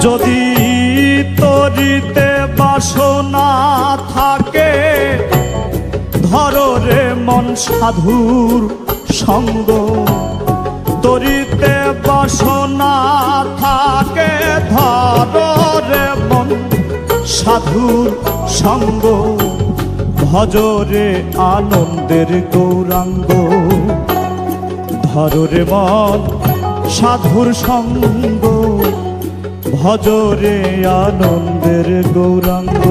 যদি তরিতে বাসনা থাকে ধরো রে মন সাধুর সঙ্গ। তরিতে বাসনা থাকে ধরো রে মন সাধুর সঙ্গ। ভজরে আনন্দের গৌরাঙ্গ। ধরো রে মন সাধুর সঙ্গ। ভজরে আনন্দের গৌরাঙ্গ।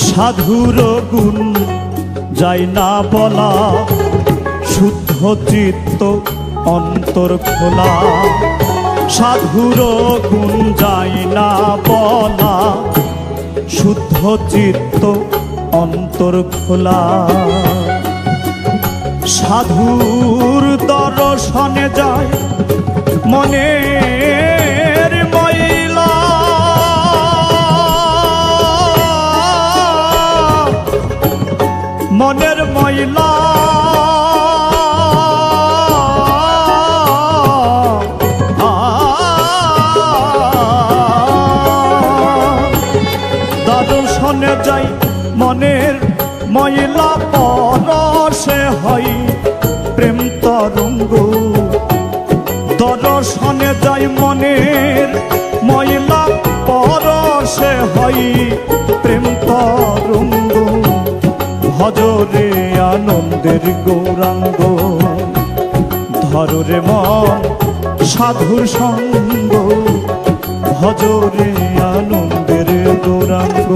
সাধুর গুণ যাই না বলা, শুদ্ধ চিত্ত অন্তর খোলা। সাধুর গুণ যাই না বলা, শুদ্ধ চিত্ত অন্তর খোলা। সাধুর দর্শনে যায় মনের ময়লা। মনের ময়লা দর্শনে যাই মনের ময়লা। পরশে হয় প্রেম তরঙ্গ। দর্শনে যাই মনের ময়লা। পরশে হয় প্রেম তরঙ্গ। ভজরে আনন্দের গৌরাঙ্গ। ধরো রে মন সাধুর সঙ্গ। ভজরে আনন্দের গৌরাঙ্গ।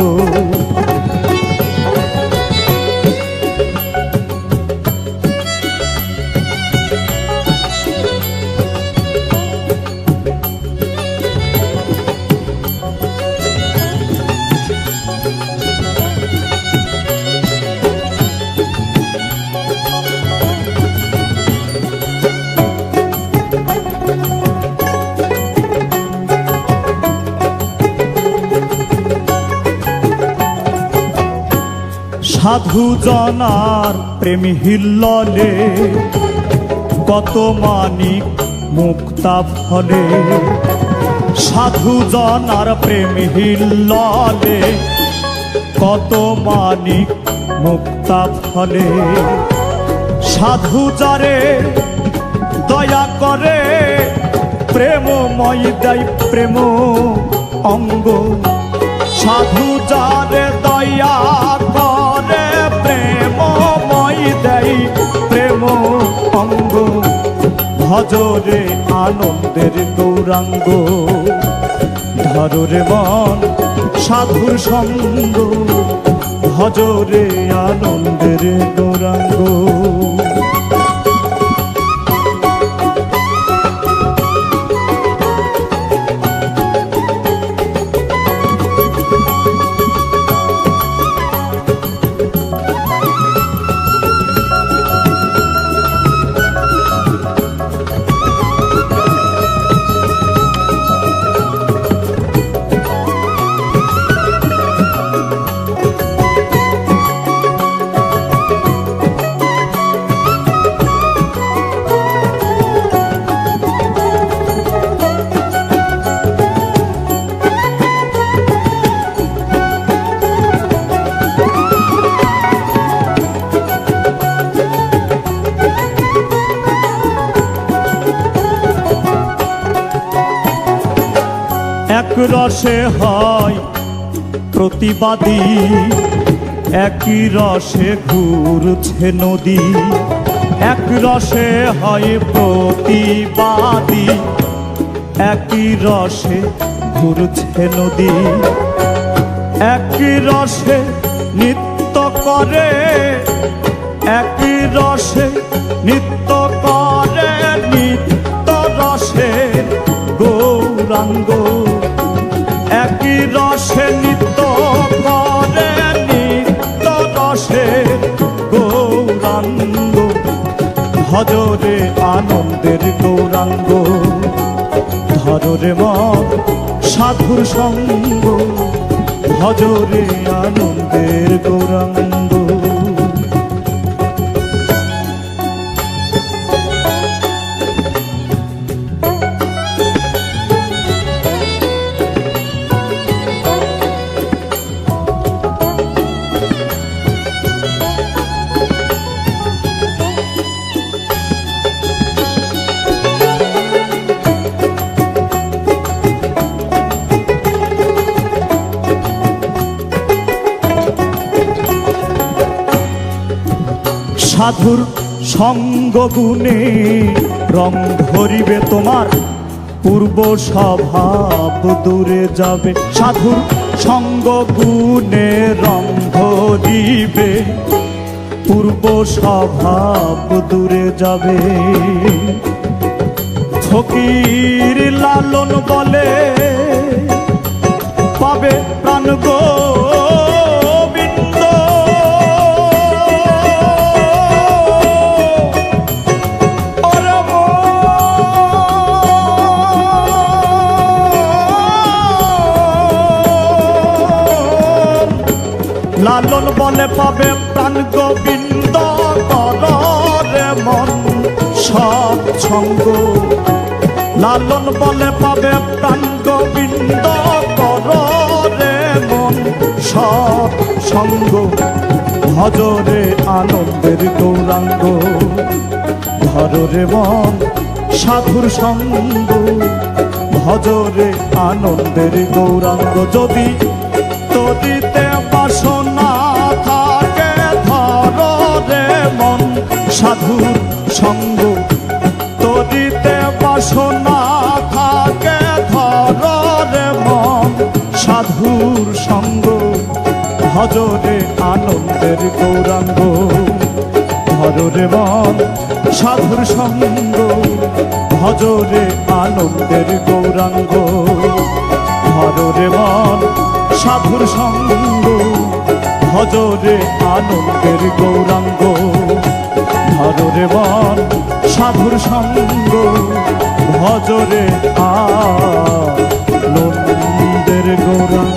সাধু জনার প্রেম হিল্ললে কত মানিক মুক্তা ফলে। সাধু জনার প্রেম হিল্ললে কত মানিক মুক্তা ফলে। সাধু যারে দয়া করে প্রেমময় দেয় প্রেম অঙ্গ। সাধু যারে দয়া করে প্রেমময় দেয় প্রেম অঙ্গ। ভজরে আনন্দের গৌরাঙ্গ। ধরো রে মন সাধুর সঙ্গ। ভজরে আনন্দের গৌরাঙ্গ। এক রসে হয় প্রতিবাদী। একই রসে ঘুরছে নদী। এক রসে হয় প্রতিবাদী। একই রসে ঘুরছে নদী। একই রসে নৃত্য করে একই রসে নিত্য করে নিত্য রসের গৌরাঙ্গ, একই রসে নিত্য করে নিত্য রসের গৌরাঙ্গ, ভজরে আনন্দের গৌরাঙ্গ, ধরে মন সাধুর সঙ্গ, ভজরে আনন্দের গৌরাঙ্গ। সাধুর সঙ্গ গুণে রং ধরিবে তোমার, পূর্ব স্বভাব দূরে যাবে। সাধুর সঙ্গ গুণে রং ধরিবে, পূর্ব স্বভাব দূরে যাবে। ফকির লালন বলে পাবে প্রাণ গো লালন বলে পাবে প্রাণ গোবিন্দ, করে মন সৎসঙ্গ। লালন বলে পাবে প্রাণ গোবিন্দ, করে মন সৎসঙ্গ, ভজরে আনন্দের গৌরাঙ্গ, ধরে মন সাধুর সঙ্গ, ভজরে আনন্দের গৌরাঙ্গ। যদি তরিতে বাসনা থাকে ধরে মন সাধুর সঙ্গ, তরিতে বাসনা থাকে ধরে মন সাধুর সঙ্গ, ভজরে আনন্দের গৌরাঙ্গ, ধরে মন সাধুর সঙ্গ, ভজরে আনন্দের গৌরাঙ্গ, ধরে মন সাধুর সঙ্গ, ভজরে আনন্দের গৌরাঙ্গ, ধরে মন সাধুর সঙ্গ, ভজরে আনন্দের গৌরাঙ্গ।